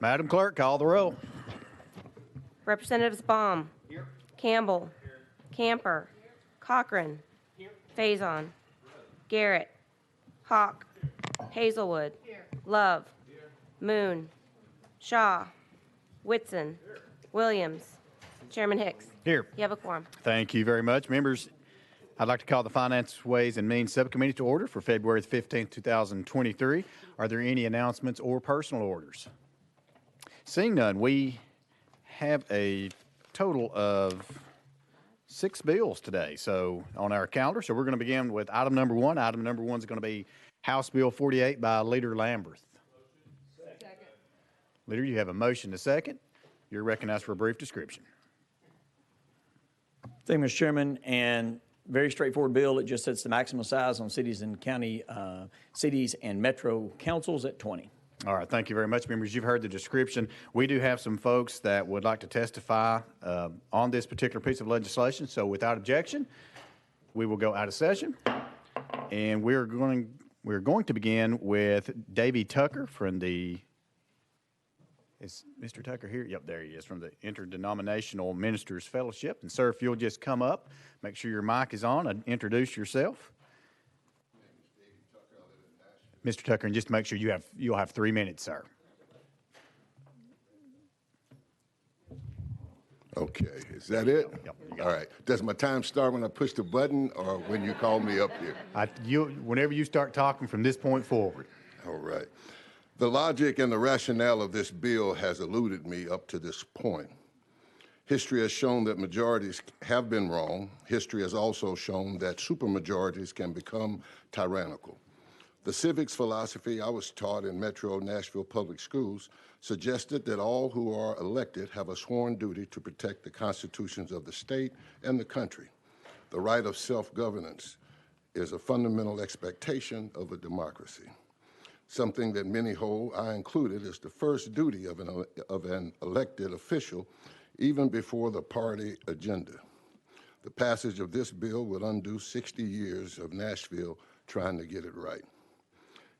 Madam Clerk, call the roll. Representatives Baum. Here. Campbell. Here. Camper. Here. Cochran. Here. Faison. Garrett. Hawk. Hazelwood. Here. Love. Here. Moon. Shaw. Whitson. Here. Williams. Chairman Hicks. Here. You have a quorum. Thank you very much. Members, I'd like to call the Finance, Ways and Means Subcommittee to order for February 15th, 2023. Are there any announcements or personal orders? Seeing none, we have a total of 6 bills today on our calendar. So we're going to begin with item number 1. Item number 1 is going to be House Bill 48 by Leader Lamberth. Second. Leader, you have a motion to second. You're recognized for a brief description. Thank you, Mr. Chairman. And very straightforward bill. It just sets the maximum size on cities and county cities and metro councils at 20. All right, thank you very much, members. You've heard the description. We do have some folks that would like to testify on this particular piece of legislation. So without objection, we will go out of session. And we're going to begin with Davey Tucker from the, is Mr. Tucker here? Yep, there he is, from the Interdenominational Ministers Fellowship. And sir, if you'll just come up, make sure your mic is on and introduce yourself. Mr. Tucker, and just make sure you'll have 3 minutes, sir. Okay, is that it? Yep, all right. Does my time start when I push the button or when you call me up here? Whenever you start talking from this point forward. All right. The logic and the rationale of this bill has eluded me up to this point. History has shown that majorities have been wrong. History has also shown that supermajorities can become tyrannical. The civics philosophy I was taught in Metro Nashville Public Schools suggested that all who are elected have a sworn duty to protect the constitutions of the state and the country. The right of self-governance is a fundamental expectation of a democracy. Something that many hold, I included, is the first duty of an elected official, even before the party agenda. The passage of this bill would undo 60 years of Nashville trying to get it right.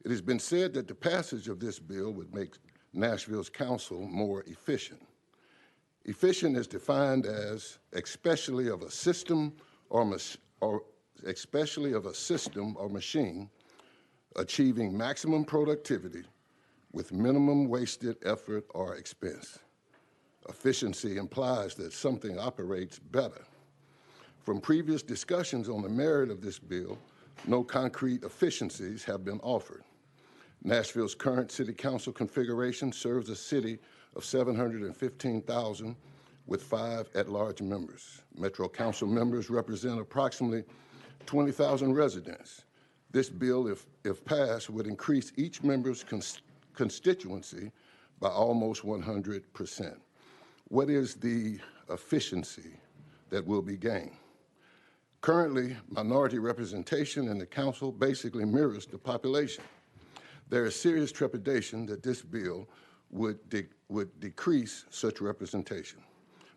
It has been said that the passage of this bill would make Nashville's council more efficient. Efficient is defined as especially of a system or machine achieving maximum productivity with minimum wasted effort or expense. Efficiency implies that something operates better. From previous discussions on the merit of this bill, no concrete efficiencies have been offered. Nashville's current city council configuration serves a city of 715,000 with 5 at-large members. Metro council members represent approximately 20,000 residents. This bill, if passed, would increase each member's constituency by almost 100%. What is the efficiency that will be gained? Currently, minority representation in the council basically mirrors the population. There is serious trepidation that this bill would decrease such representation.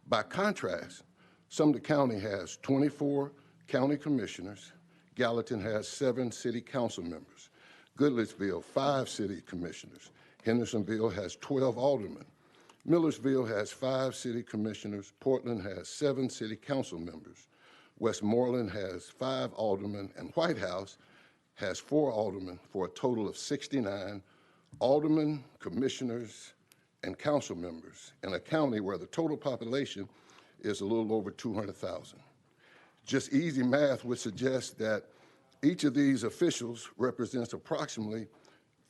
By contrast, Sumter County has 24 county commissioners. Gallatin has 7 city council members. Goodlettsville, 5 city commissioners. Hendersonville has 12 aldermen. Millersville has 5 city commissioners. Portland has 7 city council members. Westmoreland has 5 aldermen, and White House has 4 aldermen for a total of 69 aldermen, commissioners, and council members in a county where the total population is a little over 200,000. Just easy math would suggest that each of these officials represents approximately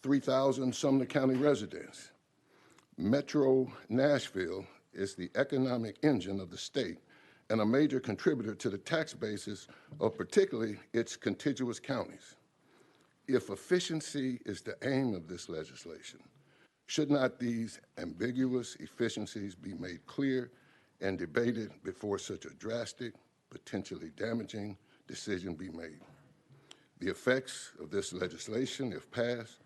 3,000 Sumner County residents. Metro Nashville is the economic engine of the state and a major contributor to the tax basis of particularly its contiguous counties. If efficiency is the aim of this legislation, should not these ambiguous efficiencies be made clear and debated before such a drastic, potentially damaging decision be made? The effects of this legislation, if passed,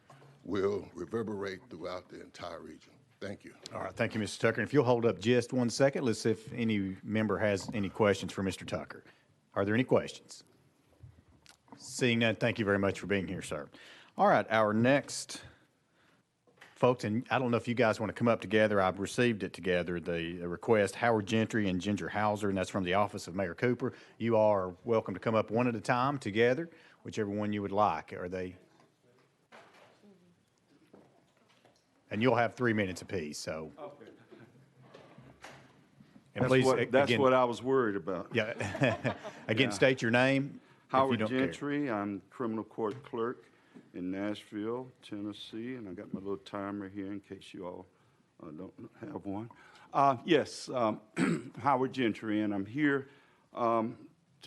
will reverberate throughout the entire region. Thank you. All right, thank you, Mr. Tucker. And if you'll hold up just 1 second, let's see if any member has any questions for Mr. Tucker. Are there any questions? Seeing none, thank you very much for being here, sir. All right, our next folks, and I don't know if you guys want to come up together. I've received it together, the request, Howard Gentry and Ginger Hauser, and that's from the office of Mayor Cooper. You are welcome to come up one at a time together, whichever one you would like. Are they? And you'll have 3 minutes apiece, so. Okay. And That's please, that's again, what I was worried about. yeah. Again, Yeah. state your name. if you Howard don't care. Gentry, I'm criminal court clerk in Nashville, Tennessee, and I got my little timer here in case you all don't have one. Yes, Howard Gentry, and I'm here to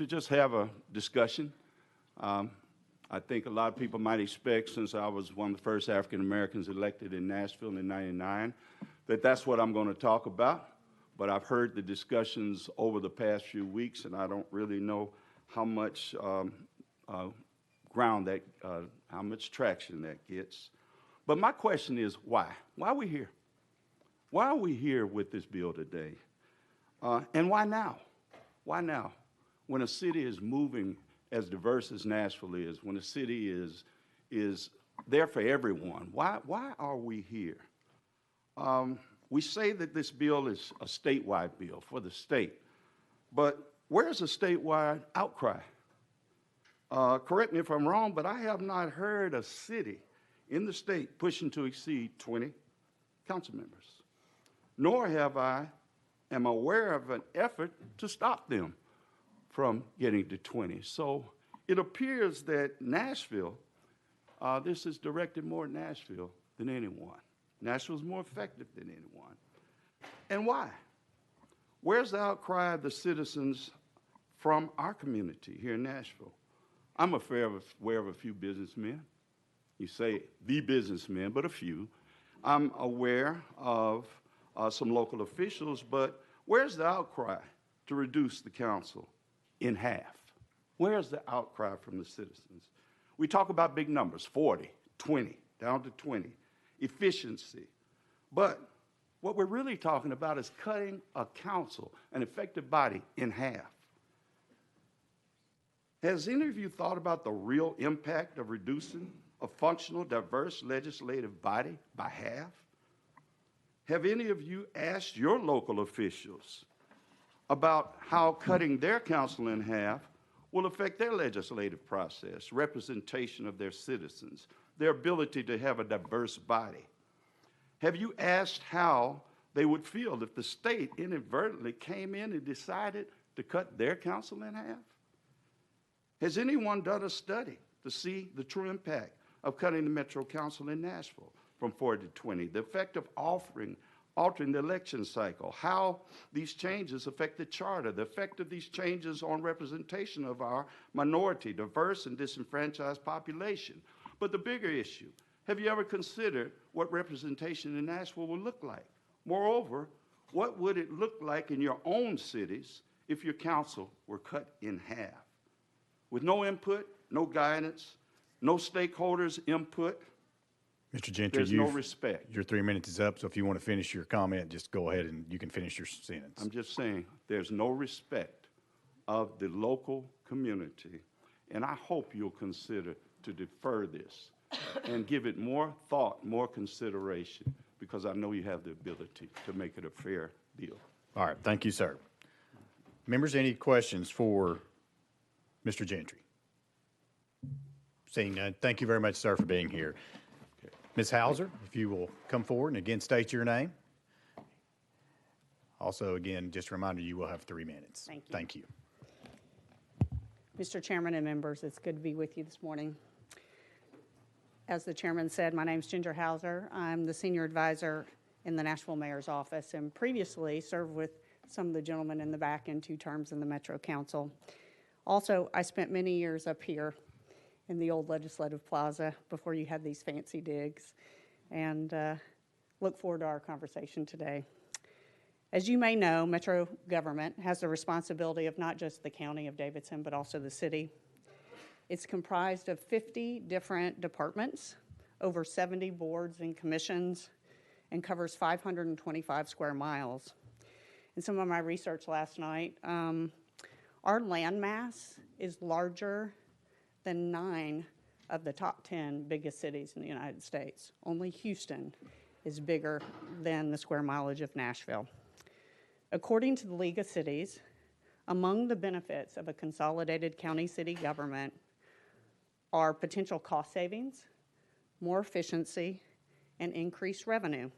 just have a discussion. I think a lot of people might expect, since I was one of the first African Americans elected in Nashville in '99, that that's what I'm going to talk about. But I've heard the discussions over the past few weeks, and I don't really know how much ground that, how much traction that gets. But my question is, why? Why are we here? Why are we here with this bill today? And why now? Why now? When a city is moving as diverse as Nashville is, when a city is there for everyone, why are we here? We say that this bill is a statewide bill for the state, but where's the statewide outcry? Correct me if I'm wrong, but I have not heard a city in the state pushing to exceed 20 council members, nor am aware of an effort to stop them from getting to 20. So it appears that Nashville, this is directed more at Nashville than anyone. Nashville's more effective than anyone. And why? Where's the outcry of the citizens from our community here in Nashville? I'm aware of a few businessmen. You say the businessmen, but a few. I'm aware of some local officials, but where's the outcry to reduce the council in half? Where's the outcry from the citizens? We talk about big numbers, 40, 20, down to 20, efficiency. But what we're really talking about is cutting a council, an effective body, in half. Has any of you thought about the real impact of reducing a functional, diverse legislative body by half? Have any of you asked your local officials about how cutting their council in half will affect their legislative process, representation of their citizens, their ability to have a diverse body? Have you asked how they would feel if the state inadvertently came in and decided to cut their council in half? Has anyone done a study to see the true impact of cutting the Metro Council in Nashville from 40 to 20, the effect of altering the election cycle, how these changes affect the charter, the effect of these changes on representation of our minority, diverse, and disenfranchised population? But the bigger issue, have you ever considered what representation in Nashville will look like? Moreover, what would it look like in your own cities if your council were cut in half? With no input, no guidance, no stakeholders' input, Mr. Gentry, there's no respect. Your 3 minutes is up, so if you want to finish your comment, just go ahead and you can finish your sentence. I'm just saying there's no respect of the local community, and I hope you'll consider to defer this and give it more thought, more consideration, because I know you have the ability to make it a fair deal. All right, thank you, sir. Members, any questions for Mr. Gentry? Seeing none, thank you very much, sir, for being here. Ms. Hauser, if you will come forward and again state your name. Also, again, just a reminder, you will have 3 minutes. Thank you. Thank you. Mr. Chairman and members, it's good to be with you this morning. As the chairman said, my name's Ginger Hauser. I'm the senior advisor in the Nashville Mayor's office and previously served with some of the gentlemen in the back in 2 terms in the Metro Council. Also, I spent many years up here in the old Legislative Plaza before you had these fancy digs, and look forward to our conversation today. As you may know, Metro government has the responsibility of not just the county of Davidson, but also the city. It's comprised of 50 different departments, over 70 boards and commissions, and covers 525 square miles. In some of my research last night, our land mass is larger than 9 of the top 10 biggest cities in the United States. Only Houston is bigger than the square mileage of Nashville. According to the League of Cities, among the benefits of a consolidated county-city government are potential cost savings, more efficiency, and increased revenue.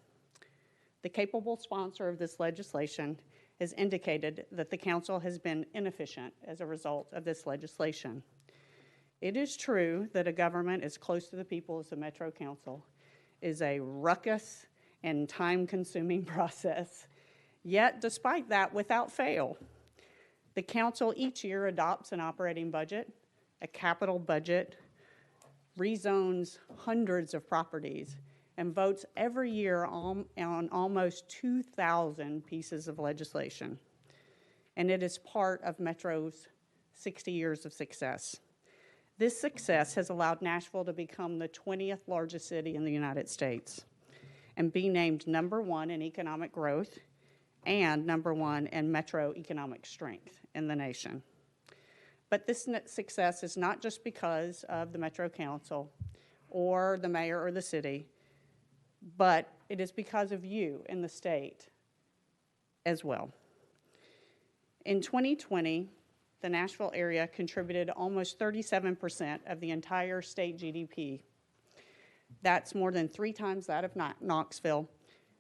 The capable sponsor of this legislation has indicated that the council has been inefficient as a result of this legislation. It is true that a government as close to the people as the Metro Council is a ruckus and time-consuming process. Yet, despite that, without fail, the council each year adopts an operating budget, a capital budget, rezones hundreds of properties, and votes every year on almost 2,000 pieces of legislation. And it is part of Metro's 60 years of success. This success has allowed Nashville to become the 20th largest city in the United States and be named #1 in economic growth and #1 in metro economic strength in the nation. But this success is not just because of the Metro Council or the mayor or the city, but it is because of you in the state as well. In 2020, the Nashville area contributed almost 37% of the entire state GDP. That's more than 3 times that of Knoxville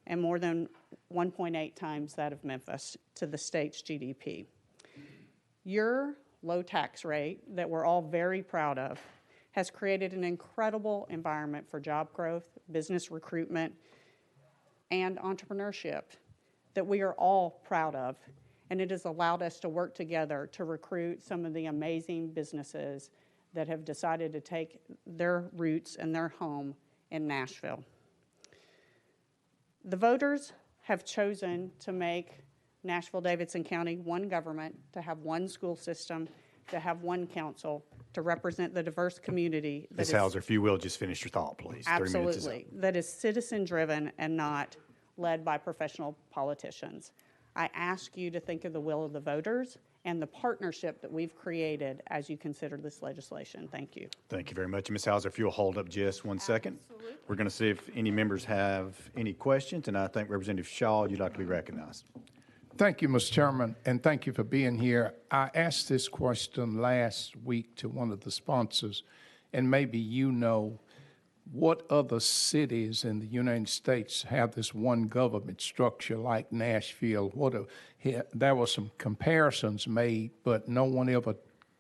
and more than 1.8 times that of Memphis to the state's GDP. Your low tax rate that we're all very proud of has created an incredible environment for job growth, business recruitment, and entrepreneurship that we are all proud of. And it has allowed us to work together to recruit some of the amazing businesses that have decided to take their roots and their home in Nashville. The voters have chosen to make Nashville-Davidson County one government, to have one school system, to have one council, to represent the diverse community. Ms. Hauser, if you will, just finish your thought, please. 3 minutes is up. Absolutely. That is citizen-driven and not led by professional politicians. I ask you to think of the will of the voters and the partnership that we've created as you consider this legislation. Thank you. Thank you very much. Ms. Hauser, if you'll hold up just 1 second. Absolutely. We're going to see if any members have any questions, and I think Representative Shaw, you'd like to be recognized. Thank you, Mr. Chairman, and thank you for being here. I asked this question last week to one of the sponsors, and maybe you know what other cities in the United States have this one government structure like Nashville. There were some comparisons made, but no one ever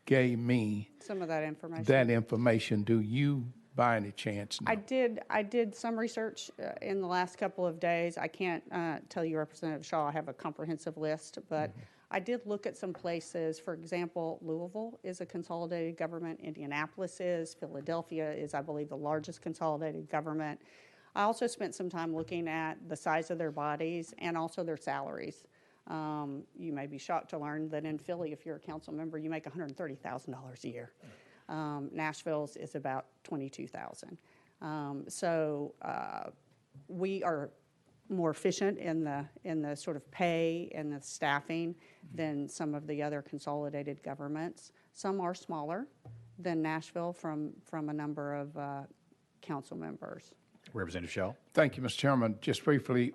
gave me some of that information. Do you, by any chance, know? I did some research in the last couple of days. I can't tell you, Representative Shaw, I have a comprehensive list, but I did look at some places. For example, Louisville is a consolidated government. Indianapolis is. Philadelphia is, I believe, the largest consolidated government. I also spent some time looking at the size of their bodies and also their salaries. You may be shocked to learn that in Philly, if you're a council member, you make $130,000 a year. Nashville's is about $22,000. So we are more efficient in the sort of pay and the staffing than some of the other consolidated governments. Some are smaller than Nashville from a number of council members. Representative Shaw. Thank you, Mr. Chairman. Just briefly,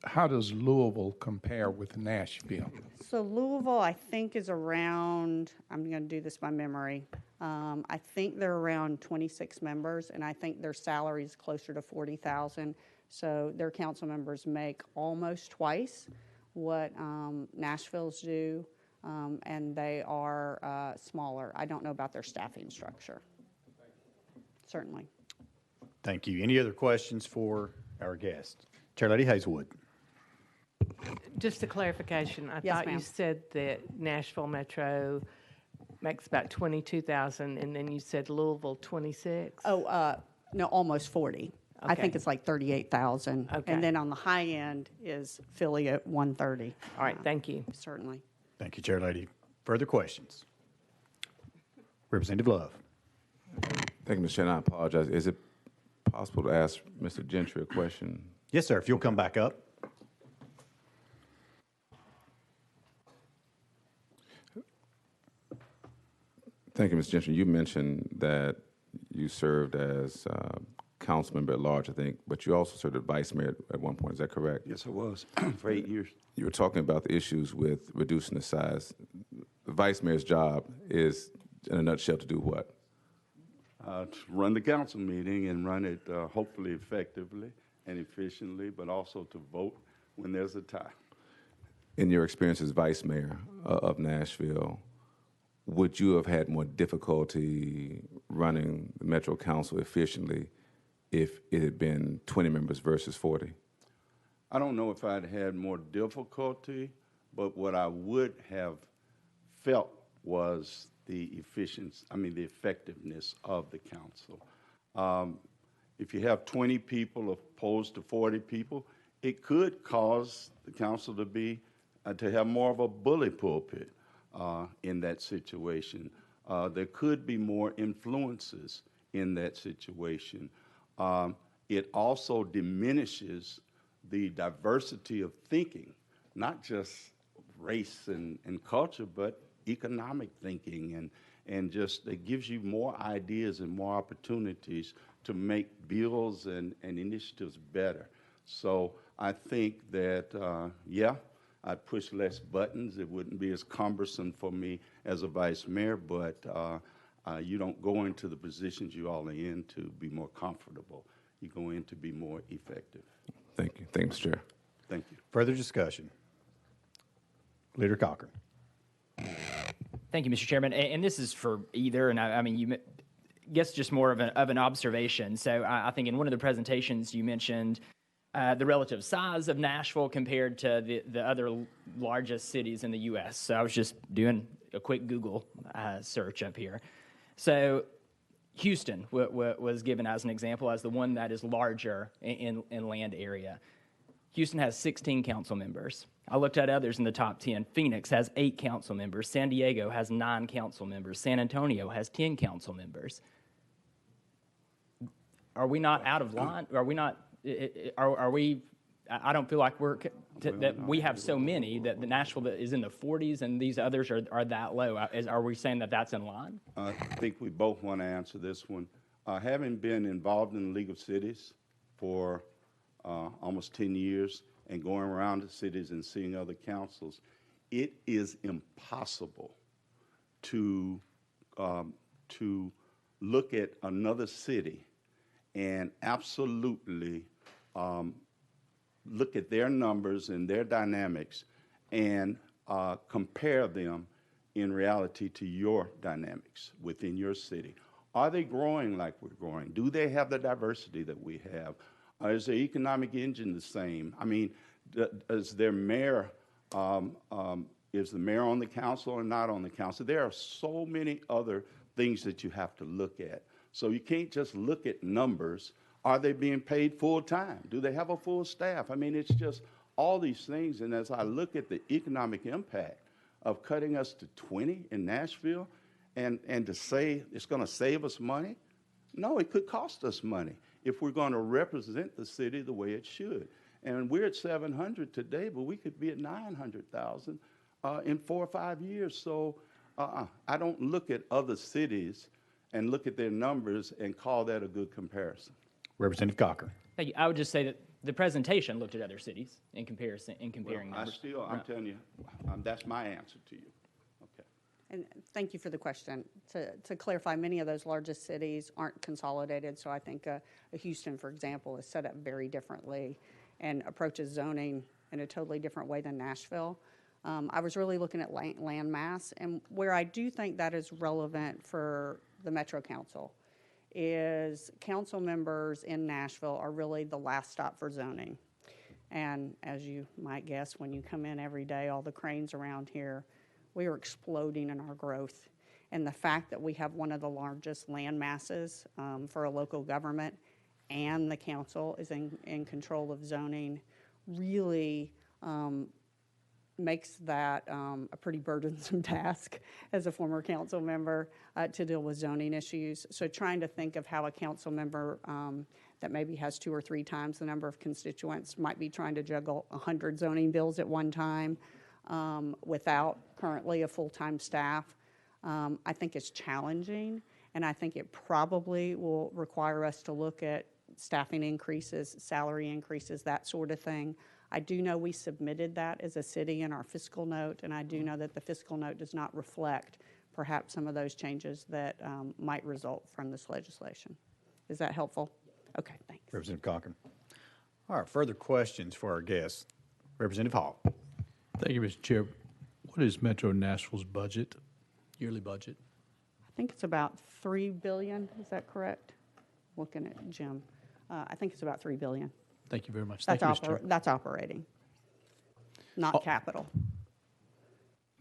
how does Louisville compare with Nashville? So Louisville, I think, is around, I'm going to do this by memory, I think they're around 26 members, and I think their salary is closer to $40,000. So their council members make almost twice what Nashville's do, and they are smaller. I don't know about their staffing structure. Certainly. Thank you. Any other questions for our guest? Chair Lady Hazelwood. Just a clarification. I Yes, thought ma'am. you said that Nashville Metro makes about 22,000, and then you said Louisville 26. Oh, no, almost 40. I Okay. think it's like 38,000. Okay. And then on the high end is Philly at 130. All right, thank you. Certainly. Thank you, Chair Lady. Further questions? Representative Love. Thank you, Mr. Chairman. I apologize. Is it possible to ask Mr. Gentry a question? Yes, sir. If you'll come back up. Thank you, Mr. Gentry. You mentioned that you served as council member at large, I think, but you also served as vice mayor at one point. Is that correct? Yes, I was for 8 years. You were talking about the issues with reducing the size. The vice mayor's job is, in a nutshell, to do what? To run the council meeting and run it hopefully effectively and efficiently, but also to vote when there's a tie. In your experience as vice mayor of Nashville, would you have had more difficulty running the Metro Council efficiently if it had been 20 members versus 40? I don't know if I'd had more difficulty, but what I would have felt was the effectiveness of the council. If you have 20 people opposed to 40 people, it could cause the council to be to have more of a bully pulpit in that situation. There could be more influences in that situation. It also diminishes the diversity of thinking, not just race and culture, but economic thinking, and just it gives you more ideas and more opportunities to make bills and initiatives better. So I think that, yeah, I'd push less buttons. It wouldn't be as cumbersome for me as a vice mayor, but you don't go into the positions you all are in to be more comfortable. You go in to be more effective. Thank you. Thank you, Mr. Chair. Thank you. Further discussion? Leader Cochran. Thank you, Mr. Chairman. And this is for either, and I mean, you guess just more of an observation. So I think in one of the presentations you mentioned the relative size of Nashville compared to the other largest cities in the U.S. So I was just doing a quick Google search up here. So Houston was given as an example as the one that is larger in land area. Houston has 16 council members. I looked at others in the top 10. Phoenix has 8 council members. San Diego has 9 council members. San Antonio has 10 council members. Are we not out of line? Are we not? Are we? I don't feel like that we have so many that the Nashville is in the 40s and these others are that low. Are we saying that that's in line? I think we both want to answer this one. Having been involved in the League of Cities for almost 10 years and going around the cities and seeing other councils, it is impossible to look at another city and absolutely look at their numbers and their dynamics and compare them in reality to your dynamics within your city. Are they growing like we're growing? Do they have the diversity that we have? Is their economic engine the same? I mean, is their mayor, is the mayor on the council or not on the council? There are so many other things that you have to look at. So you can't just look at numbers. Are they being paid full time? Do they have a full staff? I mean, it's just all these things. And as I look at the economic impact of cutting us to 20 in Nashville and to say it's going to save us money, no, it could cost us money if we're going to represent the city the way it should. And we're at 700 today, but we could be at 900,000 in 4 or 5 years. So I don't look at other cities and look at their numbers and call that a good comparison. Representative Cochran. Thank you. I would just say that the presentation looked at other cities in comparing Well, numbers. I'm telling you, that's my answer to you. Okay. And thank you for the question. To clarify, many of those largest cities aren't consolidated, so I think a Houston, for example, is set up very differently and approaches zoning in a totally different way than Nashville. I was really looking at land mass, and where I do think that is relevant for the Metro Council is council members in Nashville are really the last stop for zoning. And as you might guess, when you come in every day, all the cranes around here, we are exploding in our growth. And the fact that we have one of the largest land masses for a local government and the council is in control of zoning really makes that a pretty burdensome task as a former council member to deal with zoning issues. So trying to think of how a council member that maybe has 2 or 3 times the number of constituents might be trying to juggle 100 zoning bills at one time without currently a full-time staff, I think it's challenging, and I think it probably will require us to look at staffing increases, salary increases, that sort of thing. I do know we submitted that as a city in our fiscal note, and I do know that the fiscal note does not reflect perhaps some of those changes that might result from this legislation. Is that helpful? Okay, thanks. Representative Cochran. All right, further questions for our guests. Representative Hall. Thank you, Mr. Chair. What is Metro Nashville's budget, yearly budget? I think it's about $3 billion. Is that correct? Looking at Jim. I think it's about $3 billion. Thank you very much. That's, Thank you, Mr. Chair. that's operating, not capital.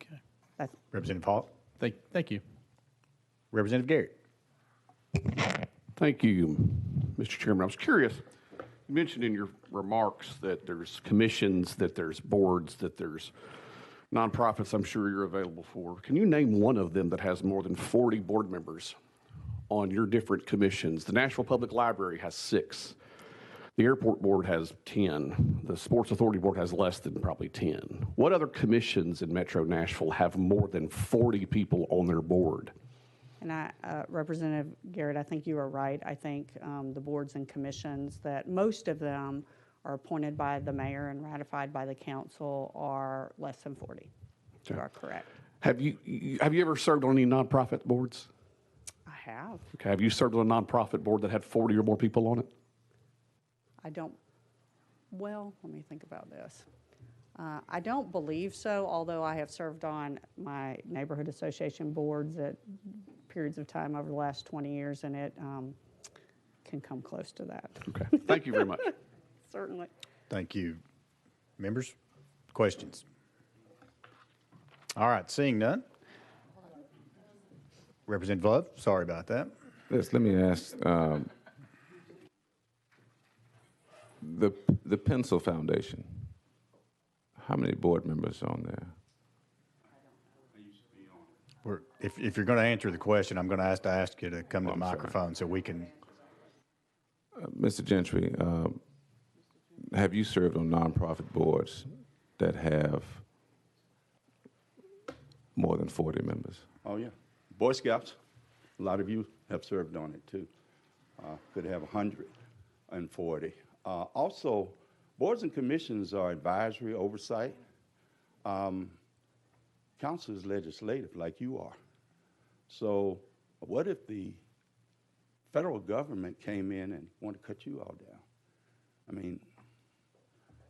Okay. That's, Representative Hall. Thank you. Representative Garrett. Thank you, Mr. Chairman. I was curious, you mentioned in your remarks that there's commissions, that there's boards, that there's nonprofits I'm sure you're available for. Can you name one of them that has more than 40 board members on your different commissions? The Nashville Public Library has 6. The Airport Board has 10. The Sports Authority Board has less than probably 10. What other commissions in Metro Nashville have more than 40 people on their board? and Representative Garrett, I think you are right. I think the boards and commissions, that most of them are appointed by the mayor and ratified by the council, are less than 40. You are correct. Have you ever served on any nonprofit boards? I have. Okay. Have you served on a nonprofit board that had 40 or more people on it? I don't, well, let me think about this. I don't believe so, although I have served on my neighborhood association boards at periods of time over the last 20 years, and it can come close to that. Okay. Thank you very much. Certainly. Thank you. Members, questions? All right, seeing none. Representative Love, sorry about that. Yes, let me ask, the Pencil Foundation, how many board members are on there? If you're going to answer the question, I'm going to ask you to come to the I'm sorry. microphone so we can. Mr. Gentry, have you served on nonprofit boards that have more than 40 members? Oh, yeah. Boy Scouts, a lot of you have served on it, too. Could have 140. Also, boards and commissions are advisory oversight. Council is legislative, like you are. So what if the federal government came in and wanted to cut you all down? I mean,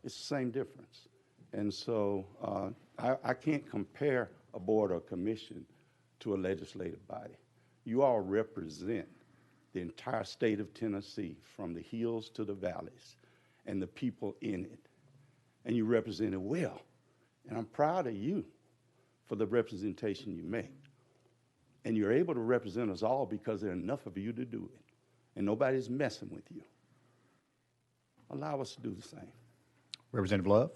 it's the same difference. And so I can't compare a board or commission to a legislative body. You all represent the entire state of Tennessee, from the hills to the valleys, and the people in it. And you represent it well. And I'm proud of you for the representation you make. And you're able to represent us all because there are enough of you to do it. And nobody's messing with you. Allow us to do the same. Representative Love?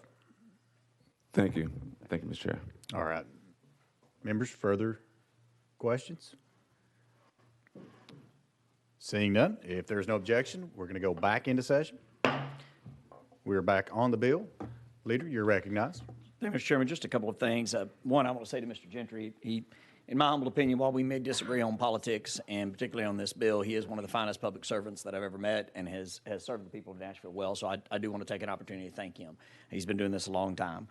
Thank you. Thank you, Mr. Chair. All right. Members, further questions? Seeing none, if there's no objection, we're going to go back into session. We're back on the bill. Leader, you're recognized. Thank you, Mr. Chairman. Just a couple of things. One, I want to say to Mr. Gentry, he, in my humble opinion, while we may disagree on politics, and particularly on this bill, he is one of the finest public servants that I've ever met, and has served the people of Nashville well. So I do want to take an opportunity to thank him. He's been doing this a long time.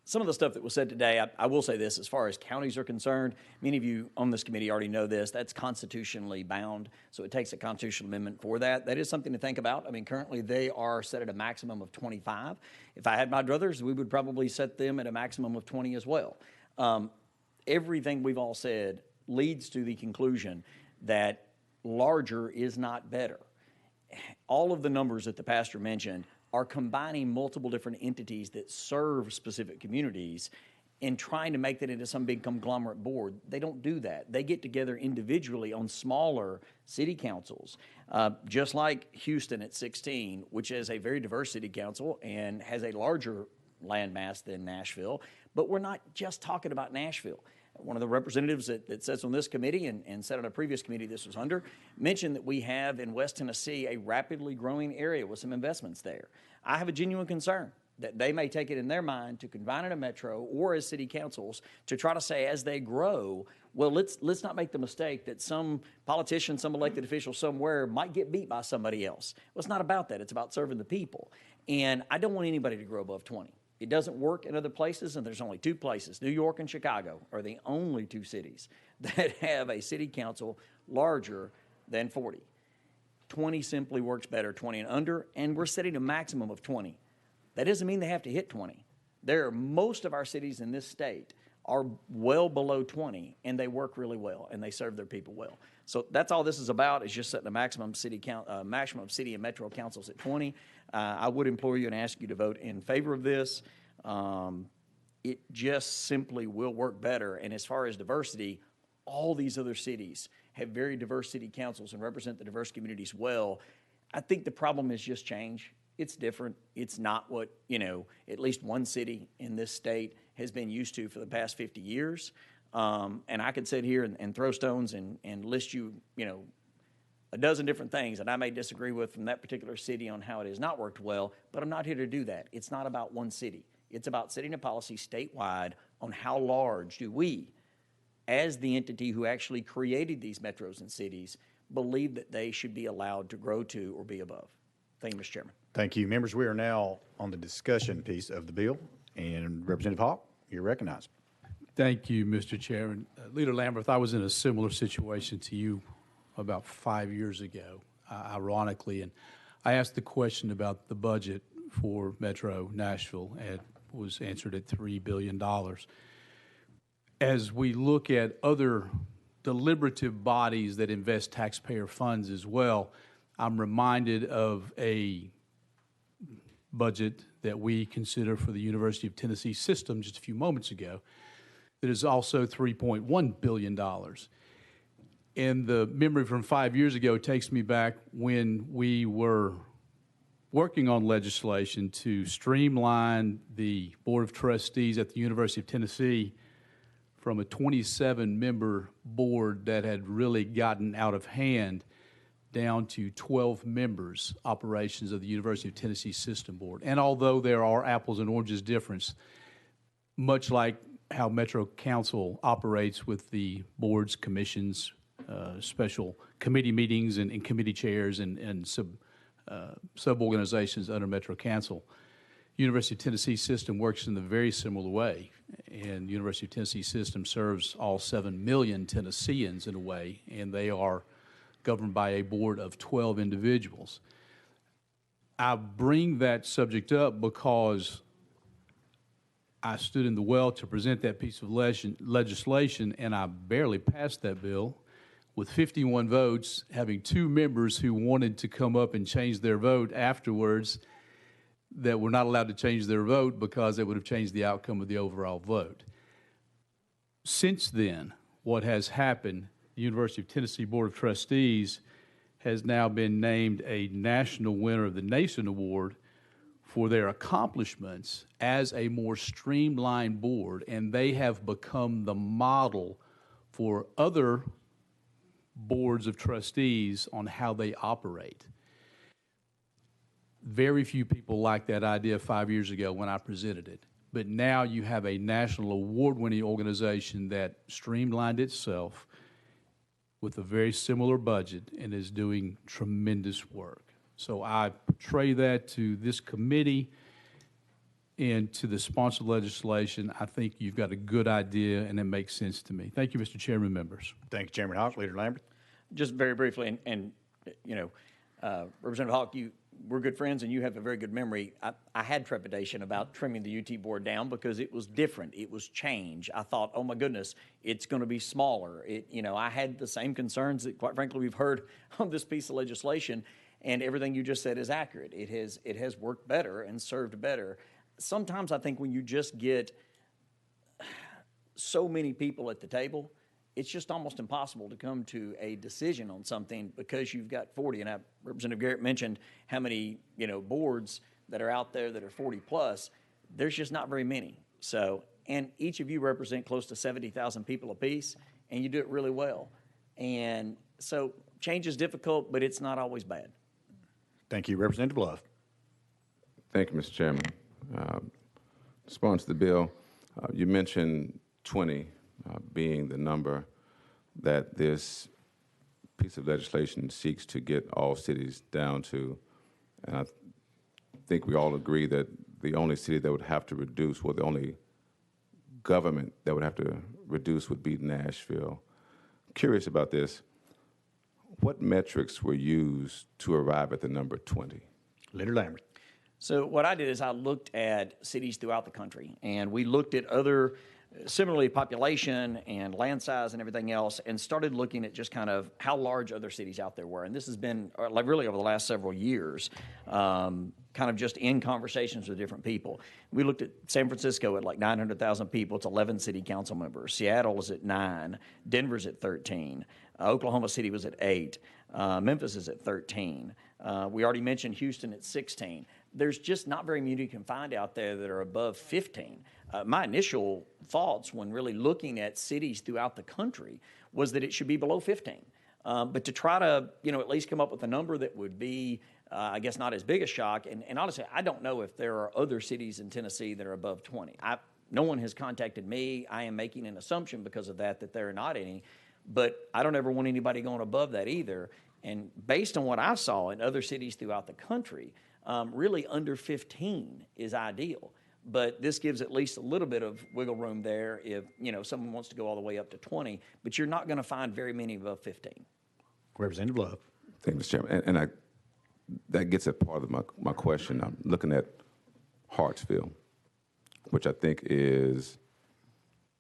Some of the stuff that was said today, I will say this, as far as counties are concerned, many of you on this committee already know this, that's constitutionally bound, so it takes a constitutional amendment for that. That is something to think about. I mean, currently they are set at a maximum of 25. If I had my druthers, we would probably set them at a maximum of 20 as well. Everything we've all said leads to the conclusion that larger is not better. All of the numbers that the pastor mentioned are combining multiple different entities that serve specific communities and trying to make that into some big conglomerate board. They don't do that. They get together individually on smaller city councils, just like Houston at 16, which is a very diverse city council and has a larger landmass than Nashville. But we're not just talking about Nashville. One of the representatives that sits on this committee and sat on a previous committee this was under mentioned that we have in West Tennessee a rapidly growing area with some investments there. I have a genuine concern that they may take it in their mind to combine in a metro or as city councils to try to say as they grow, well, let's not make the mistake that some politician, some elected official somewhere might get beat by somebody else. Well, it's not about that. It's about serving the people. And I don't want anybody to grow above 20. It doesn't work in other places, and there's only two places. New York and Chicago are the only two cities that have a city council larger than 40. 20 simply works better, 20 and under, and we're setting a maximum of 20. That doesn't mean they have to hit 20. Most of our cities in this state are well below 20, and they work really well, and they serve their people well. So that's all this is about, is just setting a maximum city and metro councils at 20. I would implore you and ask you to vote in favor of this. It just simply will work better. And as far as diversity, all these other cities have very diverse city councils and represent the diverse communities well. I think the problem is just change. It's different. It's not what, at least one city in this state has been used to for the past 50 years. And I could sit here and throw stones and list you, a dozen different things that I may disagree with from that particular city on how it has not worked well, but I'm not here to do that. It's not about one city. It's about setting a policy statewide on how large do we, as the entity who actually created these metros and cities, believe that they should be allowed to grow to or be above. Thank you, Mr. Chairman. Thank you. Members, we are now on the discussion piece of the bill. And Representative Hawk, you're recognized. Thank you, Mr. Chairman. Leader Lamberth, I was in a similar situation to you about 5 years ago, ironically, and I asked the question about the budget for Metro Nashville, and was answered at $3 billion. As we look at other deliberative bodies that invest taxpayer funds as well, I'm reminded of a budget that we consider for the University of Tennessee system just a few moments ago that is also $3.1 billion. And the memory from 5 years ago takes me back when we were working on legislation to streamline the Board of Trustees at the University of Tennessee from a 27-member board that had really gotten out of hand down to 12 members, operations of the University of Tennessee System Board. And although there are apples and oranges difference, much like how Metro Council operates with the boards, commissions, special committee meetings and committee chairs and sub-organizations under Metro Council, University of Tennessee System works in a very similar way. And University of Tennessee System serves all 7 million Tennesseans in a way, and they are governed by a board of 12 individuals. I bring that subject up because I stood in the well to present that piece of legislation, and I barely passed that bill with 51 votes, having 2 members who wanted to come up and change their vote afterwards that were not allowed to change their vote because it would have changed the outcome of the overall vote. Since then, what has happened, the University of Tennessee Board of Trustees has now been named a national winner of the Nason Award for their accomplishments as a more streamlined board, and they have become the model for other boards of trustees on how they operate. Very few people liked that idea 5 years ago when I presented it, but now you have a national award-winning organization that streamlined itself with a very similar budget and is doing tremendous work. So I portray that to this committee and to the sponsored legislation. I think you've got a good idea, and it makes sense to me. Thank you, Mr. Chairman, members. Thank you, Chairman Hawk. Leader Lambert. Just very briefly, Representative Hawk, we're good friends, and you have a very good memory. I had trepidation about trimming the UT board down because it was different. It was change. I thought, oh my goodness, it's going to be smaller. I had the same concerns that, quite frankly, we've heard on this piece of legislation, and everything you just said is accurate. It has worked better and served better. Sometimes I think when you just get so many people at the table, it's just almost impossible to come to a decision on something because you've got 40. And Representative Garrett mentioned how many, boards that are out there that are 40 plus. There's just not very many. So, and each of you represent close to 70,000 people apiece, and you do it really well. And so change is difficult, but it's not always bad. Thank you. Representative Love. Thank you, Mr. Chairman. Response to the bill, you mentioned 20 being the number that this piece of legislation seeks to get all cities down to. And I think we all agree that the only city that would have to reduce, well, the only government that would have to reduce would be Nashville. Curious about this. What metrics were used to arrive at the number 20? Leader Lambert. So what I did is I looked at cities throughout the country, and we looked at other similarly population and land size and everything else, and started looking at just kind of how large other cities out there were. And this has been like really over the last several years, kind of just in conversations with different people. We looked at San Francisco at like 900,000 people. It's 11 city council members. Seattle is at 9. Denver's at 13. Oklahoma City was at 8. Memphis is at 13. We already mentioned Houston at 16. There's just not very many you can find out there that are above 15. My initial thoughts when really looking at cities throughout the country was that it should be below 15. But to try to, at least come up with a number that would be, I guess, not as big a shock. And honestly, I don't know if there are other cities in Tennessee that are above 20. No one has contacted me. I am making an assumption because of that there are not any. But I don't ever want anybody going above that either. And based on what I saw in other cities throughout the country, really under 15 is ideal. But this gives at least a little bit of wiggle room there if, someone wants to go all the way up to 20. But you're not going to find very many above 15. Representative Love. Thank you, Mr. Chairman. And that gets at part of my question. I'm looking at Hartsville, which I think is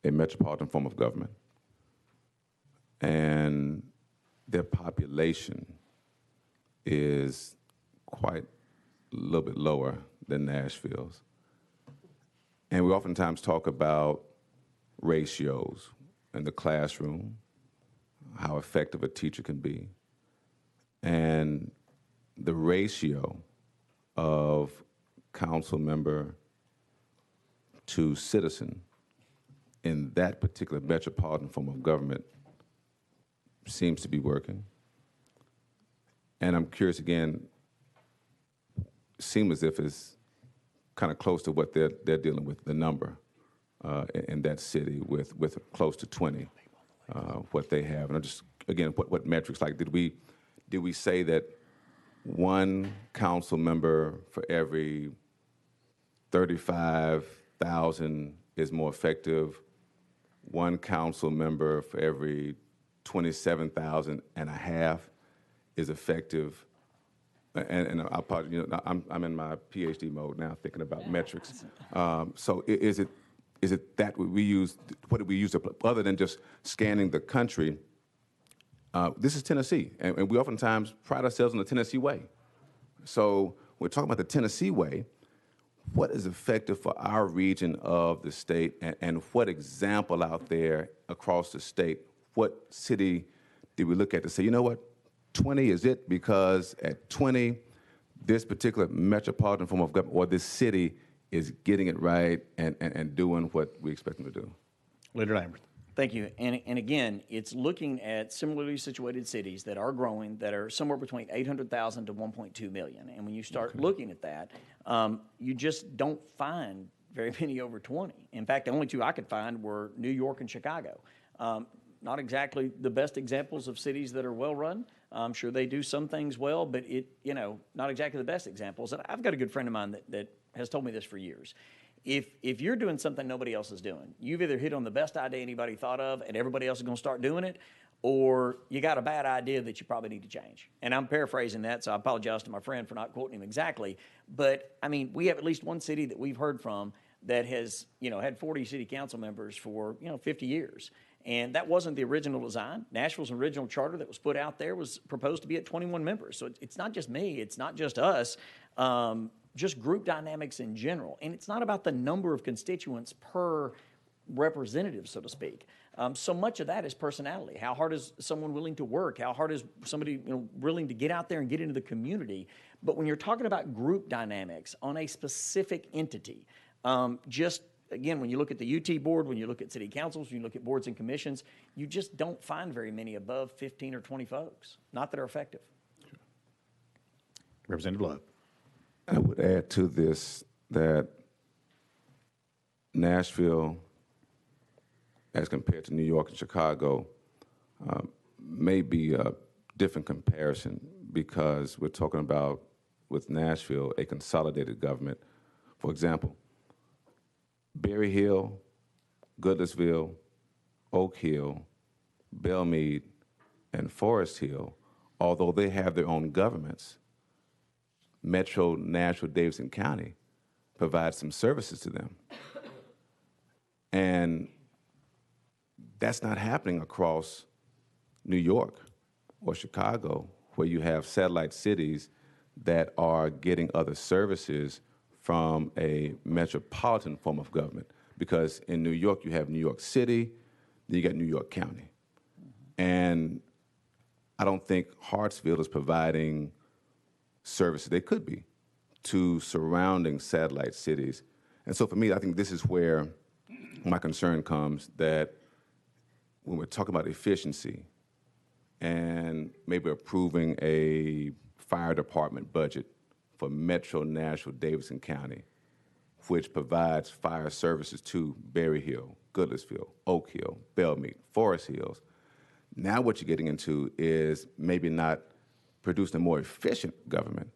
a metropolitan form of government. And their population is quite a little bit lower than Nashville's. And we oftentimes talk about ratios in the classroom, how effective a teacher can be. And the ratio of council member to citizen in that particular metropolitan form of government seems to be working. And I'm curious again, seems as if it's kind of close to what they're dealing with, the number in that city with close to 20, what they have. And I'm just, again, what metrics, like did we say that one council member for every 35,000 is more effective, one council member for every 27,000 and a half is effective? And I apologize, I'm in my PhD mode now, thinking about metrics. So is it that we use? What do we use other than just scanning the country? This is Tennessee, and we oftentimes pride ourselves on the Tennessee way. So we're talking about the Tennessee way. What is effective for our region of the state, and what example out there across the state? What city did we look at to say, you know what? 20 is it, because at 20, this particular metropolitan form of government or this city is getting it right and doing what we expect them to do. Leader Lambert. Thank you. And again, it's looking at similarly situated cities that are growing, that are somewhere between 800,000 to 1.2 million. And when you start looking at that, you just don't find very many over 20. In fact, the only two I could find were New York and Chicago. Not exactly the best examples of cities that are well run. I'm sure they do some things well, but not exactly the best examples. And I've got a good friend of mine that has told me this for years. If you're doing something nobody else is doing, you've either hit on the best idea anybody thought of and everybody else is going to start doing it, or you got a bad idea that you probably need to change. And I'm paraphrasing that, so I apologize to my friend for not quoting him exactly. But, I mean, we have at least one city that we've heard from that has, had 40 city council members for, 50 years. And that wasn't the original design. Nashville's original charter that was put out there was proposed to be at 21 members. So it's not just me. It's not just us. Just group dynamics in general. And it's not about the number of constituents per representative, so to speak. So much of that is personality. How hard is someone willing to work? How hard is somebody willing to get out there and get into the community? But when you're talking about group dynamics on a specific entity, again, when you look at the UT board, when you look at city councils, when you look at boards and commissions, you just don't find very many above 15 or 20 folks, not that are effective. Representative Love. I would add to this that Nashville, as compared to New York and Chicago, may be a different comparison because we're talking about, with Nashville, a consolidated government. For example, Berry Hill, Goodlettsville, Oak Hill, Belmead, and Forest Hill, although they have their own governments, Metro Nashville Davidson County provides some services to them. And that's not happening across New York or Chicago, where you have satellite cities that are getting other services from a metropolitan form of government. Because in New York, you have New York City, then you got New York County. And I don't think Hartsfield is providing services, they could be, to surrounding satellite cities. And so for me, I think this is where my concern comes, that when we're talking about efficiency and maybe approving a fire department budget for Metro Nashville Davidson County, which provides fire services to Berry Hill, Goodlettsville, Oak Hill, Belmead, Forest Hills. Now what you're getting into is maybe not producing a more efficient government,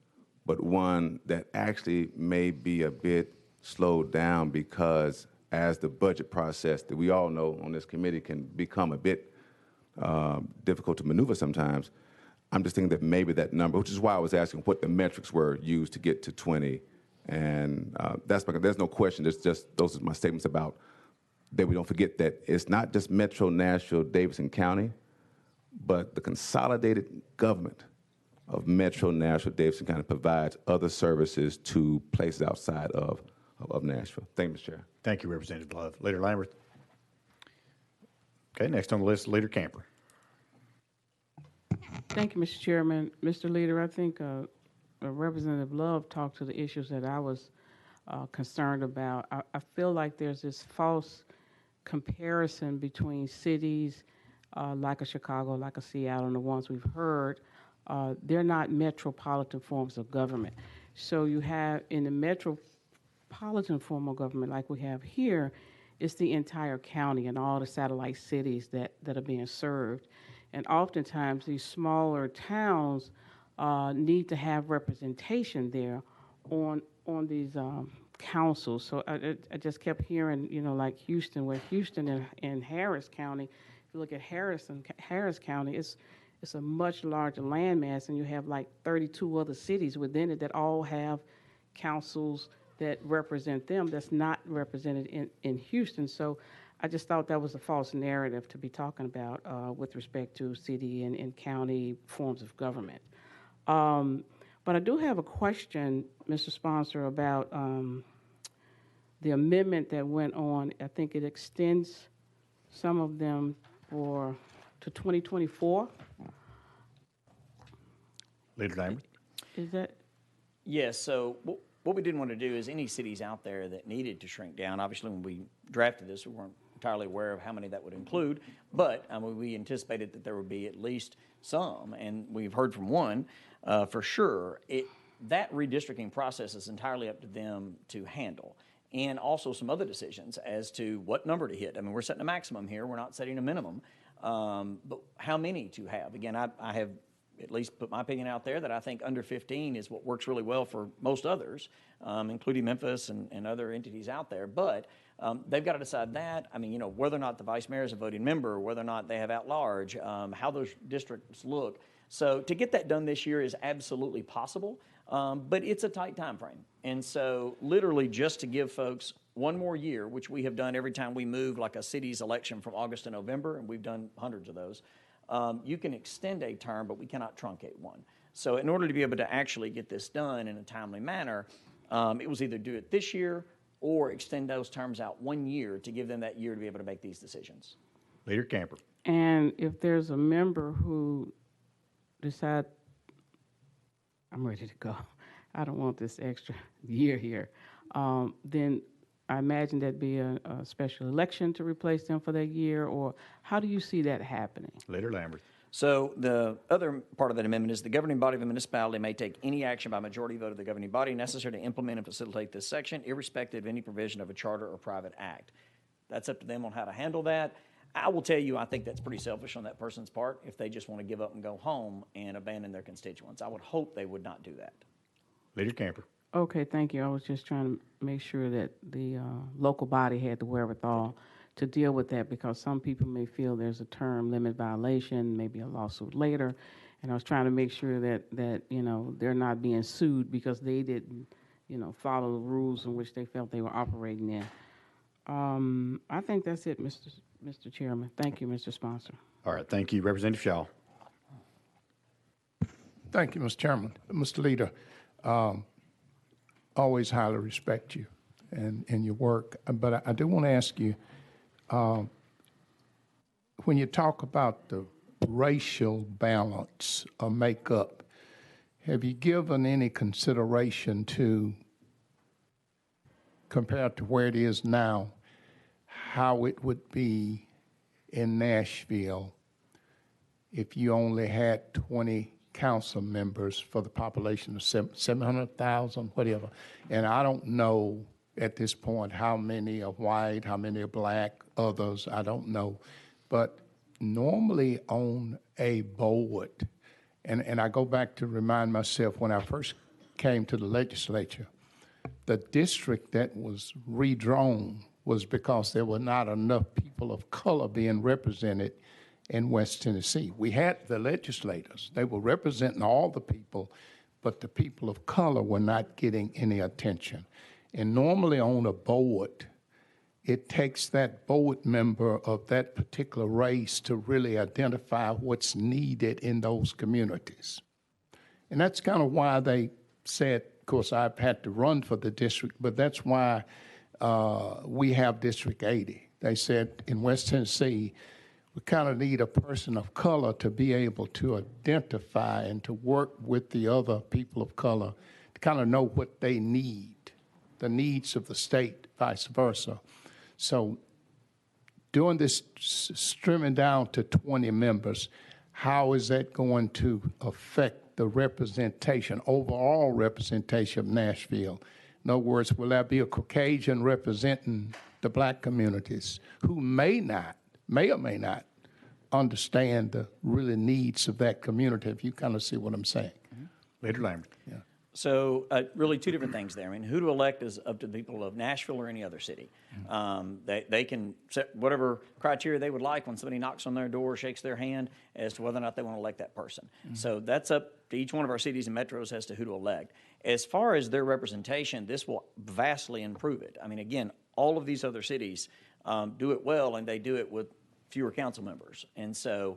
but one that actually may be a bit slowed down, because as the budget process that we all know on this committee can become a bit difficult to maneuver sometimes, I'm just thinking that maybe that number, which is why I was asking what the metrics were used to get to 20. And that's because there's no question, there's just, those are my statements about that we don't forget that it's not just Metro Nashville Davidson County, but the consolidated government of Metro Nashville Davidson County provides other services to places outside of Nashville. Thank you, Mr. Chair. Thank you, Representative Love. Leader Lambert. Okay, next on the list, Leader Camper. Thank you, Mr. Chairman. Mr. Leader, I think Representative Love talked to the issues that I was concerned about. I feel like there's this false comparison between cities like a Chicago, like a Seattle, and the ones we've heard. They're not metropolitan forms of government. So you have in the metropolitan form of government like we have here, it's the entire county and all the satellite cities that are being served. And oftentimes these smaller towns need to have representation there on these councils. So I just kept hearing, like Houston, where Houston and Harris County, if you look at Harris County, it's a much larger landmass, and you have like 32 other cities within it that all have councils that represent them that's not represented in Houston. So I just thought that was a false narrative to be talking about with respect to city and county forms of government. But I do have a question, Mr. Sponsor, about the amendment that went on. I think it extends some of them to 2024. Leader Lambert. Is that? Yes, so what we didn't want to do is any cities out there that needed to shrink down, obviously when we drafted this, we weren't entirely aware of how many that would include, but we anticipated that there would be at least some, and we've heard from one for sure. That redistricting process is entirely up to them to handle, and also some other decisions as to what number to hit. We're setting a maximum here, we're not setting a minimum, but how many to have. Again, I have at least put my opinion out there that I think under 15 is what works really well for most others, including Memphis and other entities out there. But they've got to decide that. Whether or not the vice mayor is a voting member, whether or not they have at-large, how those districts look. So to get that done this year is absolutely possible, but it's a tight time frame. And so literally just to give folks one more year, which we have done every time we move like a city's election from August to November, and we've done hundreds of those, you can extend a term, but we cannot truncate one. So in order to be able to actually get this done in a timely manner, it was either do it this year or extend those terms out 1 year to give them that year to be able to make these decisions. Leader Camper. And if there's a member who decide, I'm ready to go, I don't want this extra year here, then I imagine that'd be a special election to replace them for that year, or how do you see that happening? Leader Lambert. So the other part of that amendment is the governing body of a municipality may take any action by majority vote of the governing body necessary to implement and facilitate this section, irrespective of any provision of a charter or private act. That's up to them on how to handle that. I will tell you, I think that's pretty selfish on that person's part if they just want to give up and go home and abandon their constituents. I would hope they would not do that. Leader Camper. Okay, thank you. I was just trying to make sure that the local body had the wherewithal to deal with that, because some people may feel there's a term limit violation, maybe a lawsuit later, and I was trying to make sure that you know, they're not being sued because they didn't, you know, follow the rules in which they felt they were operating in. I think that's it, Mr. Chairman. Thank you, Mr. Sponsor. All right, thank you. Representative Shaw. Thank you, Mr. Chairman. Mr. Leader, always highly respect you and your work, but I do want to ask you, when you talk about the racial balance or makeup, have you given any consideration to, compared to where it is now, how it would be in Nashville if you only had 20 council members for the population of 700,000, whatever? And I don't know at this point how many are white, how many are black, others, I don't know. But normally on a board, and I go back to remind myself when I first came to the legislature, the district that was redrawn was because there were not enough people of color being represented in West Tennessee. We had the legislators. They were representing all the people, but the people of color were not getting any attention. And normally on a board, it takes that board member of that particular race to really identify what's needed in those communities. And that's kind of why they said, of course, I've had to run for the district, but that's why we have District 80. They said in West Tennessee, we kind of need a person of color to be able to identify and to work with the other people of color to kind of know what they need, the needs of the state, vice versa. So doing this, streaming down to 20 members, how is that going to affect the representation, overall representation of Nashville? In other words, will there be a Caucasian representing the black communities who may or may not understand the really needs of that community, if you kind of see what I'm saying? Leader Lambert. Yeah. So really two different things there. I mean, who to elect is up to the people of Nashville or any other city. They can set whatever criteria they would like when somebody knocks on their door, shakes their hand, as to whether or not they want to elect that person. So that's up to each one of our cities and metros as to who to elect. As far as their representation, this will vastly improve it. I mean, again, all of these other cities do it well, and they do it with fewer council members. And so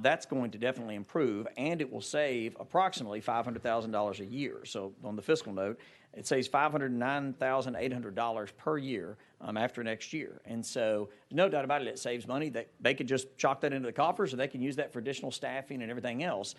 that's going to definitely improve, and it will save approximately $500,000 a year. So on the fiscal note, it saves $509,800 per year after next year. And so no doubt about it, it saves money. They could just chalk that into the coffers, or they can use that for additional staffing and everything else.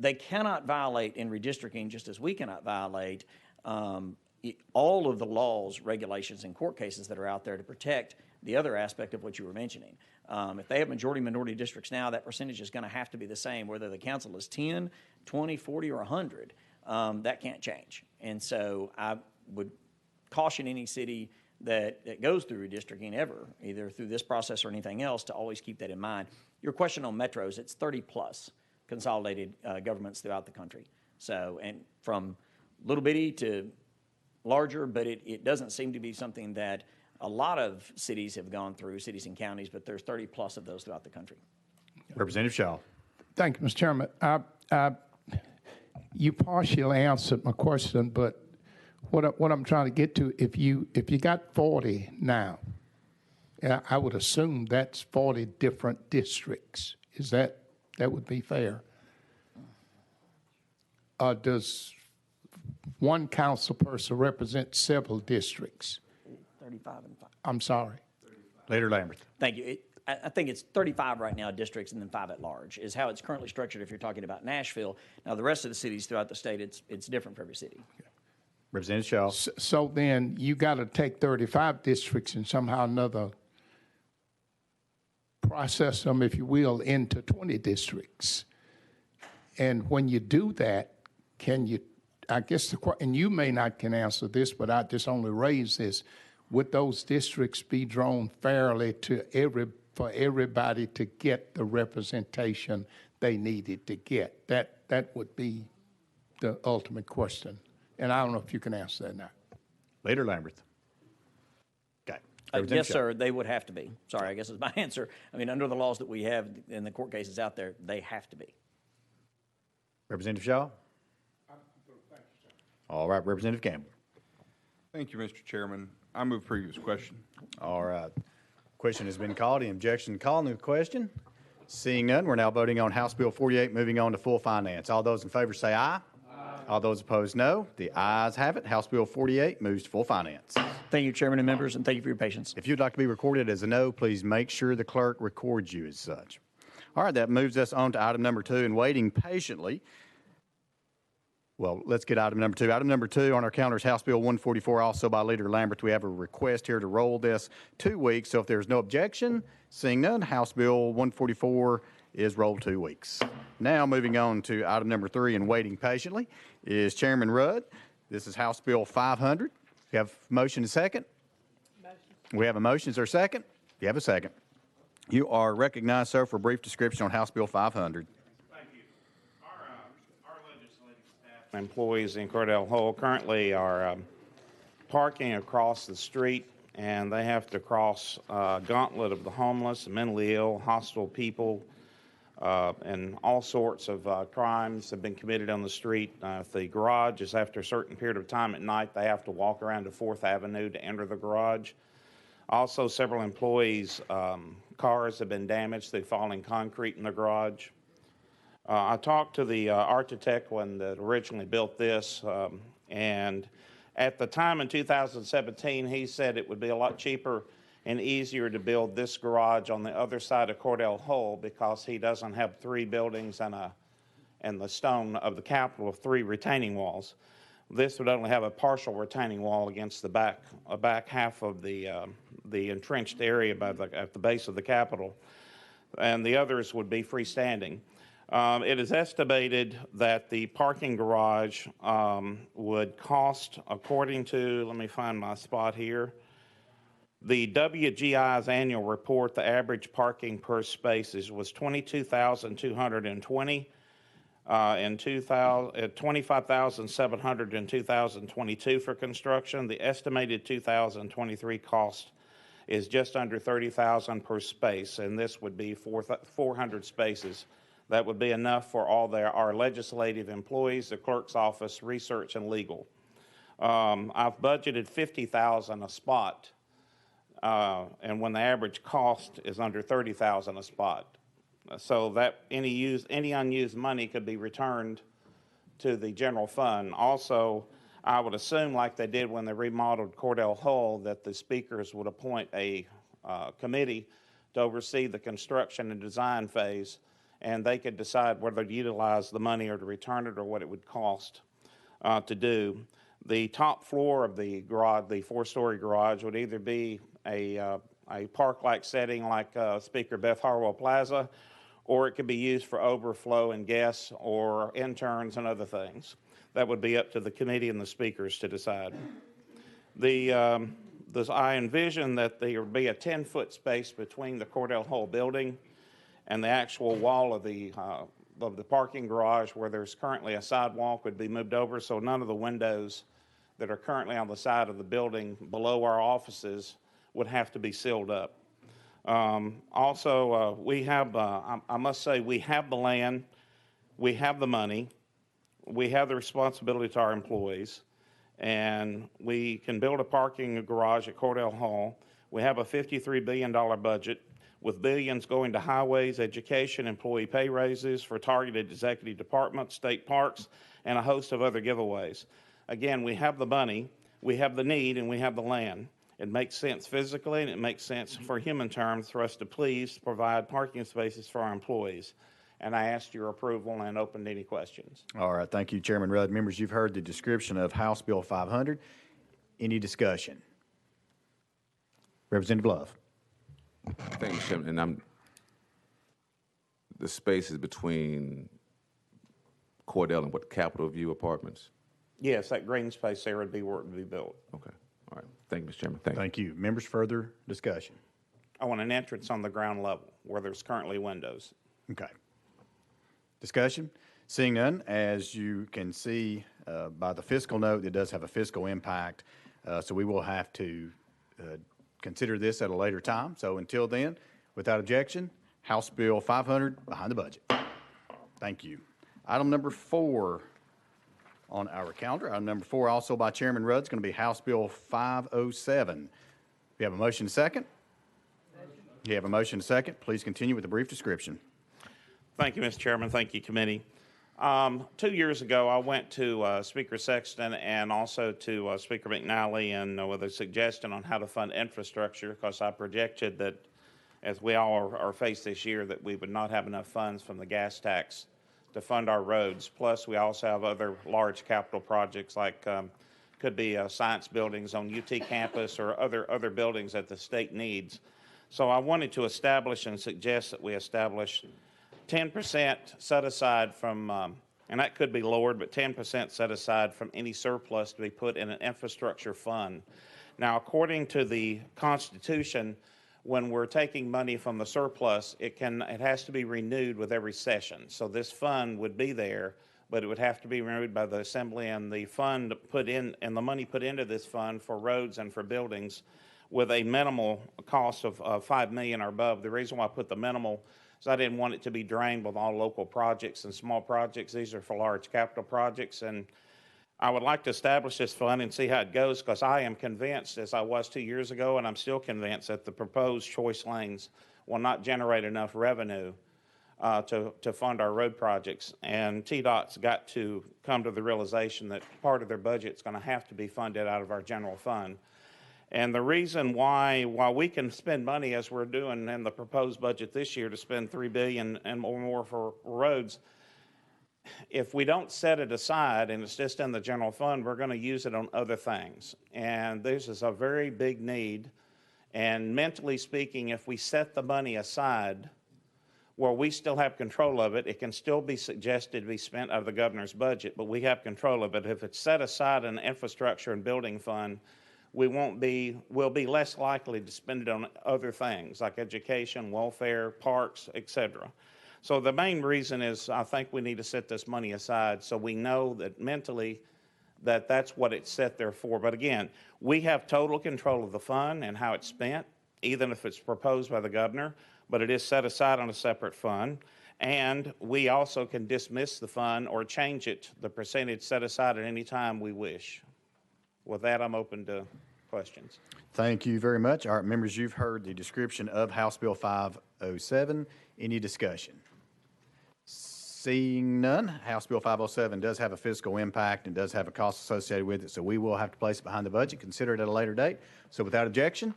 They cannot violate in redistricting, just as we cannot violate all of the laws, regulations, and court cases that are out there to protect the other aspect of what you were mentioning. If they have majority-minority districts now, that percentage is going to have to be the same, whether the council is 10, 20, 40, or 100. That can't change. And so I would caution any city that goes through redistricting ever, either through this process or anything else, to always keep that in mind. Your question on metros, it's 30-plus consolidated governments throughout the country. So, and from little bitty to larger, but it doesn't seem to be something that a lot of cities have gone through, cities and counties, but there's 30-plus of those throughout the country. Representative Shaw. Thank you, Mr. Chairman. You partially answered my question, but what I'm trying to get to, if you got 40 now, I would assume that's 40 different districts. Is that would be fair? Does one council person represent several districts? 35 and 5. I'm sorry. Leader Lambert. Thank you. I think it's 35 right now districts and then 5 at large is how it's currently structured if you're talking about Nashville. Now, the rest of the cities throughout the state, it's different for every city. Okay. Representative Shaw. So then you got to take 35 districts and somehow or another process them, if you will, into 20 districts. And when you do that, can you, I guess, and you may not can answer this, but I just only raise this, would those districts be drawn fairly for everybody to get the representation they needed to get? That would be the ultimate question. And I don't know if you can answer that now. Leader Lamberth. Okay. Yes, sir, they would have to be. Sorry, I guess is my answer. I mean, under the laws that we have in the court cases out there, they have to be. Representative Shaw? All right, Representative Campbell. Thank you, Mr. Chairman. I move previous question. All right. Question has been called. Any objection to calling the question? Seeing none, we're now voting on House Bill 48, moving on to full finance. All those in favor say aye. All those opposed, no. The ayes have it. House Bill 48 moves to full finance. Thank you, Chairman and members, and thank you for your patience. If you'd like to be recorded as a no, please make sure the clerk records you as such. All right, that moves us on to item number 2, and waiting patiently. Well, let's get item number 2. Item number 2 on our calendar is House Bill 144, also by Leader Lamberth. We have a request here to roll this 2 weeks, so if there's no objection, seeing none, House Bill 144 is rolled 2 weeks. Now, moving on to item number 3 and waiting patiently is Chairman Rudd. This is House Bill 500. We have motion and second. Motion. We have a motion. Is there a second? You have a second. You are recognized, sir, for a brief description on House Bill 500. Thank you. Our legislative staff and employees in Cordell Hull currently are parking across the street, and they have to cross a gauntlet of the homeless, mentally ill, hostile people, and all sorts of crimes have been committed on the street. If the garage is after a certain period of time at night, they have to walk around to 4th Avenue to enter the garage. Also, several employees' cars have been damaged through falling concrete in the garage. I talked to the architect that originally built this, and at the time in 2017, he said it would be a lot cheaper and easier to build this garage on the other side of Cordell Hull because he doesn't have 3 buildings and the stone of the Capitol of 3 retaining walls. This would only have a partial retaining wall against the back half of the entrenched area at the base of the Capitol, and the others would be freestanding. It is estimated that the parking garage would cost, according to, let me find my spot here, the WGI's annual report, the average parking per spaces was $22,220 and $25,700 in 2022 for construction. The estimated 2023 cost is just under $30,000 per space, and this would be 400 spaces. That would be enough for all our legislative employees, the clerk's office, research, and legal. I've budgeted $50,000 a spot, and when the average cost is under $30,000 a spot. So that any unused money could be returned to the general fund. Also, I would assume, like they did when they remodeled Cordell Hull, that the speakers would appoint a committee to oversee the construction and design phase, and they could decide whether to utilize the money or to return it or what it would cost to do. The top floor of the garage, the 4-story garage, would either be a park-like setting like Speaker Beth Harwell Plaza, or it could be used for overflow and guests or interns and other things. That would be up to the committee and the speakers to decide. I envision that there would be a 10-foot space between the Cordell Hull building and the actual wall of the parking garage, where there's currently a sidewalk, would be moved over, so none of the windows that are currently on the side of the building below our offices would have to be sealed up. Also, we have, I must say, we have the land, we have the money, we have the responsibility to our employees, and we can build a parking garage at Cordell Hall. We have a $53 billion budget, with billions going to highways, education, employee pay raises for targeted executive departments, state parks, and a host of other giveaways. Again, we have the money, we have the need, and we have the land. It makes sense physically, and it makes sense for human terms for us to please provide parking spaces for our employees. And I asked your approval and opened any questions. All right, thank you, Chairman Rudd. Members, you've heard the description of House Bill 500. Any discussion? Representative Love. Thank you, Chairman. And the spaces between Cordell and what, Capitol View Apartments? Yes, that green space there would be where it would be built. Okay. All right. Thank you, Mr. Chairman. Thank you. Thank you. Members, further discussion? I want an entrance on the ground level where there's currently windows. Okay. Discussion? Seeing none, as you can see by the fiscal note, it does have a fiscal impact, so we will have to consider this at a later time. So until then, without objection, House Bill 500 behind the budget. Thank you. Item number 4 on our calendar. Item number 4, also by Chairman Rudd, is going to be House Bill 507. We have a motion second. You have a motion second. Please continue with a brief description. Thank you, Mr. Chairman. Thank you, committee. 2 years ago, I went to Speaker Sexton and also to Speaker McNally and with a suggestion on how to fund infrastructure, because I projected that, as we all are faced this year, that we would not have enough funds from the gas tax to fund our roads. Plus, we also have other large capital projects like could be science buildings on UT campus or other buildings that the state needs. So I wanted to establish and suggest that we establish 10% set aside from, and that could be lowered, but 10% set aside from any surplus to be put in an infrastructure fund. Now, according to the Constitution, when we're taking money from the surplus, it has to be renewed with every session. So this fund would be there, but it would have to be renewed by the Assembly, and the fund put in, and the money put into this fund for roads and for buildings with a minimal cost of $5 million or above. The reason why I put the minimal is I didn't want it to be drained with all local projects and small projects. These are for large capital projects, and I would like to establish this fund and see how it goes, because I am convinced, as I was 2 years ago, and I'm still convinced, that the proposed choice lanes will not generate enough revenue to fund our road projects. And TDOT's got to come to the realization that part of their budget is going to have to be funded out of our general fund. And the reason why, while we can spend money as we're doing in the proposed budget this year to spend $3 billion and more for roads, if we don't set it aside and it's just in the general fund, we're going to use it on other things. And this is a very big need. And mentally speaking, if we set the money aside where we still have control of it, it can still be suggested to be spent out of the governor's budget, but we have control of it. If it's set aside in an infrastructure and building fund, we'll be less likely to spend it on other things like education, welfare, parks, etc. So the main reason is I think we need to set this money aside so we know that mentally that that's what it's set there for. But again, we have total control of the fund and how it's spent, even if it's proposed by the governor, but it is set aside on a separate fund. And we also can dismiss the fund or change it, the percentage set aside at any time we wish. With that, I'm open to questions. Thank you very much. All right, members, you've heard the description of House Bill 507. Any discussion? Seeing none, House Bill 507 does have a fiscal impact and does have a cost associated with it, so we will have to place it behind the budget, consider it at a later date. So without objection,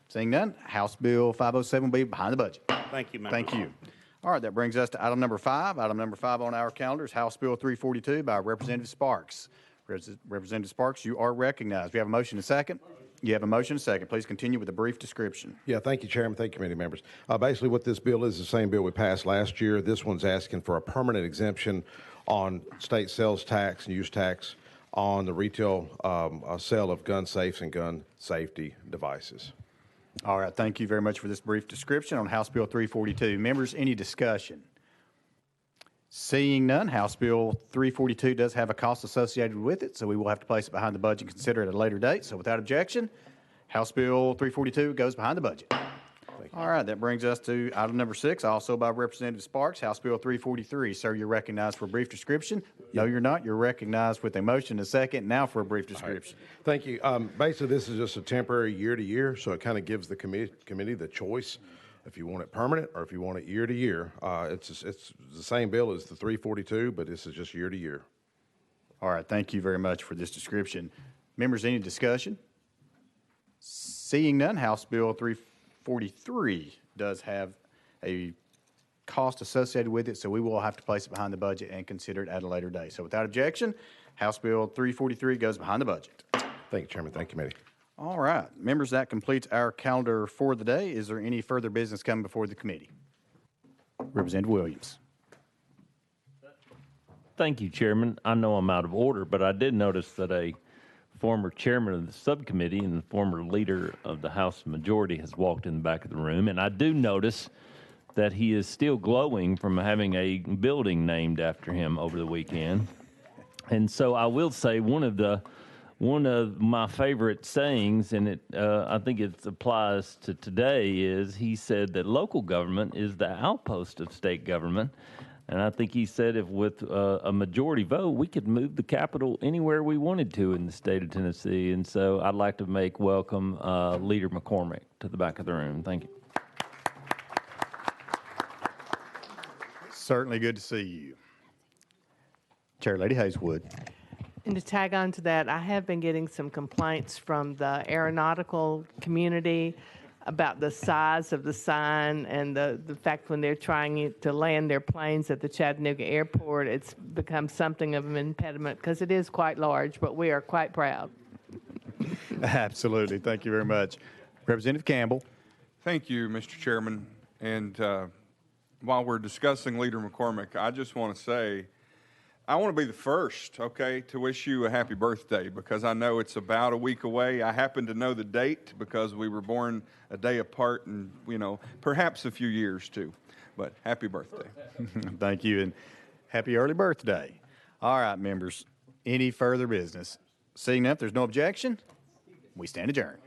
seeing none, House Bill 507 will be behind the budget. Thank you, members. Thank you. All right, that brings us to item number 5. Item number 5 on our calendar is House Bill 342 by Representative Sparks. Representative Sparks, you are recognized. We have a motion and a second. You have a motion and a second. Please continue with a brief description. Yeah, thank you, Chairman. Thank you, committee members. Basically, what this bill is the same bill we passed last year. This one's asking for a permanent exemption on state sales tax and use tax on the retail sale of gun safes and gun safety devices. All right, thank you very much for this brief description on House Bill 342. Members, any discussion? Seeing none, House Bill 342 does have a cost associated with it, so we will have to place it behind the budget and consider it at a later date. So without objection, House Bill 342 goes behind the budget. All right, that brings us to item number 6, also by Representative Sparks, House Bill 343. Sir, you're recognized for a brief description. No, you're not. You're recognized with a motion and a second. Now for a brief description. Right. Thank you. Basically, this is just a temporary year-to-year, so it kind of gives the committee the choice if you want it permanent or if you want it year-to-year. It's the same bill as the 342, but this is just year-to-year. All right, thank you very much for this description. Members, any discussion? Seeing none, House Bill 343 does have a cost associated with it, so we will have to place it behind the budget and consider it at a later date. So without objection, House Bill 343 goes behind the budget. Thank you, Chairman. Thank you, committee. All right, members, that completes our calendar for the day. Is there any further business coming before the committee? Representative Williams. Thank you, Chairman. I know I'm out of order, but I did notice that a former chairman of the subcommittee and the former leader of the House Majority has walked in the back of the room, and I do notice that he is still glowing from having a building named after him over the weekend. And so I will say one of my favorite sayings, and I think it applies to today, is he said that local government is the outpost of state government. And I think he said if with a majority vote, we could move the capital anywhere we wanted to in the state of Tennessee. And so I'd like to welcome Leader McCormick to the back of the room. Thank you. Certainly good to see you. Chair Lady Hazelwood. And to tag on to that, I have been getting some complaints from the aeronautical community about the size of the sign and the fact when they're trying to land their planes at the Chattanooga airport, it's become something of an impediment because it is quite large, but we are quite proud. Absolutely. Thank you very much. Representative Campbell. Thank you, Mr. Chairman. And while we're discussing Leader McCormick, I just want to say I want to be the first, okay, to wish you a happy birthday because I know it's about a week away. I happen to know the date because we were born a day apart and, perhaps a few years too. But happy birthday. Thank you, and happy early birthday. All right, members, any further business? Seeing none, if there's no objection, we stand adjourned.